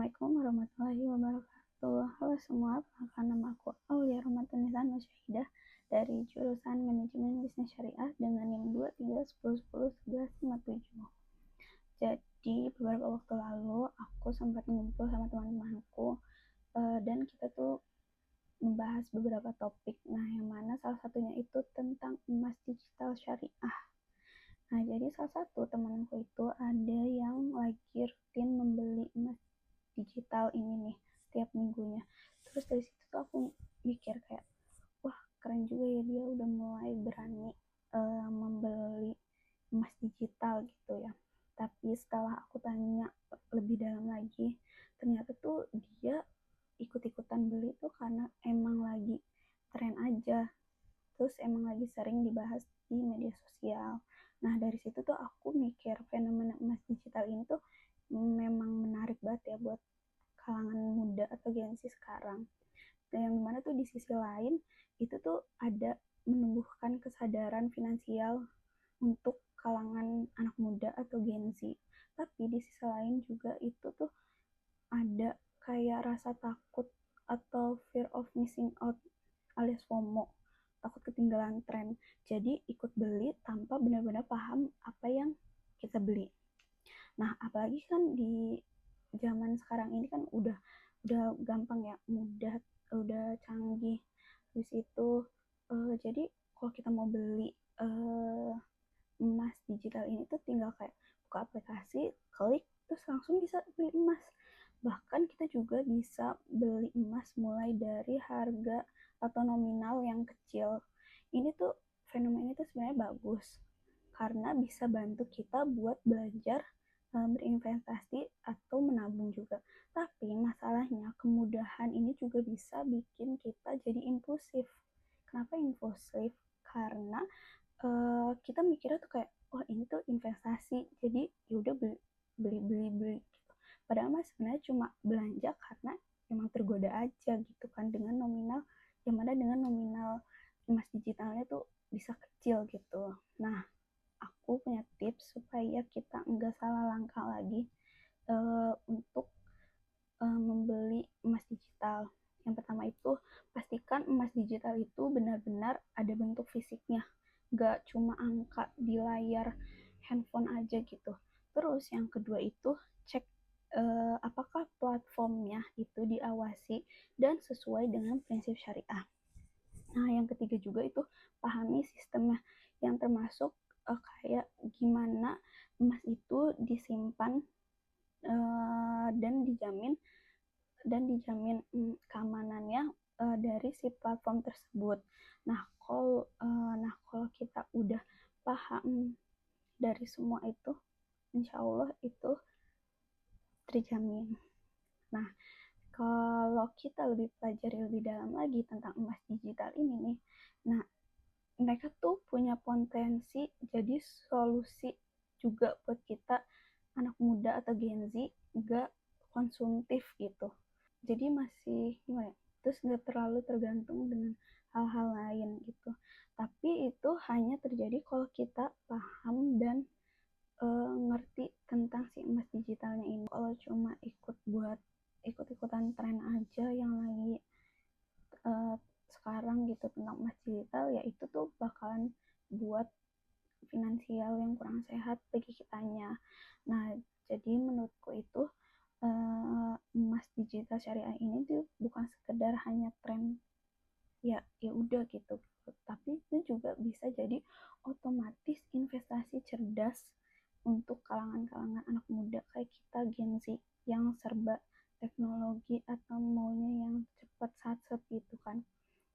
Assalamualaikum warahmatullahi wabarakatuh. Halo semua, perkenalkan nama aku Aulia Romatunisa Nusyahidah dari jurusan Manajemen Bisnis Syariah dengan NIM 2310101157. Jadi beberapa waktu lalu aku sempat ngumpul sama teman-temanku dan kita tuh membahas beberapa topik. Nah, yang mana salah satunya itu tentang emas digital syariah. Nah, jadi salah satu temanku itu ada yang lagi rutin membeli emas digital ini nih setiap minggunya. Terus dari situ tuh aku mikir kayak, wah keren juga ya dia udah mulai berani membeli emas digital gitu ya. Tapi setelah aku tanya lebih dalam lagi, ternyata tuh dia ikut-ikutan beli tuh karena emang lagi tren aja. Terus emang lagi sering dibahas di media sosial. Nah dari situ tuh aku mikir fenomena emas digital ini tuh memang menarik banget ya buat kalangan muda atau Gen Z sekarang. Dan yang dimana tuh di sisi lain itu tuh ada menumbuhkan kesadaran finansial untuk kalangan anak muda atau Gen Z. Tapi di sisi lain juga itu tuh ada kayak rasa takut atau fear of missing out alias FOMO, takut ketinggalan tren. Jadi ikut beli tanpa benar-benar paham apa yang kita beli. Nah, apalagi kan di zaman sekarang ini kan udah gampang ya, mudah, udah canggih. Habis itu jadi kalau kita mau beli emas digital ini tuh tinggal kayak buka aplikasi, klik, terus langsung bisa beli emas. Bahkan kita juga bisa beli emas mulai dari harga atau nominal yang kecil. Ini tuh fenomena itu sebenarnya bagus karena bisa bantu kita buat belajar berinvestasi atau menabung juga. Tapi masalahnya kemudahan ini juga bisa bikin kita jadi impulsif. Kenapa impulsif? Karena kita mikirnya tuh kayak, oh ini tuh investasi, jadi yaudah beli gitu. Padahal mas sebenarnya cuma belanja karena emang tergoda aja gitu kan dengan nominal, yang mana dengan nominal emas digitalnya tuh bisa kecil gitu. Nah, aku punya tips supaya kita nggak salah langkah lagi untuk membeli emas digital. Yang pertama itu pastikan emas digital itu benar-benar ada bentuk fisiknya, nggak cuma angka di layar handphone aja gitu. Terus yang kedua itu cek apakah platformnya itu diawasi dan sesuai dengan prinsip syariah. Nah, yang ketiga juga itu pahami sistemnya, yang termasuk kayak gimana emas itu disimpan dan dijamin keamanannya dari si platform tersebut. Nah, kalau kita udah paham dari semua itu, insya Allah itu terjamin. Nah, kalau kita lebih pelajari lebih dalam lagi tentang emas digital ini nih, nah mereka tuh punya potensi jadi solusi juga buat kita anak muda atau Gen Z gak konsumtif gitu. Jadi masih gimana ya, terus gak terlalu tergantung dengan hal-hal lain gitu. Tapi itu hanya terjadi kalau kita paham dan ngerti tentang si emas digitalnya ini. Kalau cuma ikut-ikutan tren aja yang lagi sekarang gitu tentang emas digital, ya itu tuh bakalan buat finansial yang kurang sehat bagi kitanya. Nah, jadi menurutku itu emas digital syariah ini tuh bukan sekedar hanya tren ya udah gitu, tapi itu juga bisa jadi otomatis investasi cerdas untuk kalangan-kalangan anak muda kayak kita Gen Z yang serba teknologi atau maunya yang cepat satset gitu kan.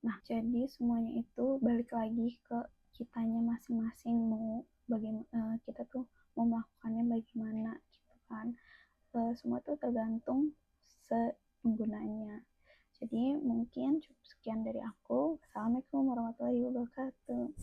Nah, jadi semuanya itu balik lagi ke kitanya masing-masing, mau bagaimana kita tuh mau melakukannya bagaimana gitu kan. Semua tuh tergantung penggunanya. Jadi mungkin cukup sekian dari aku. Assalamualaikum warahmatullahi wabarakatuh.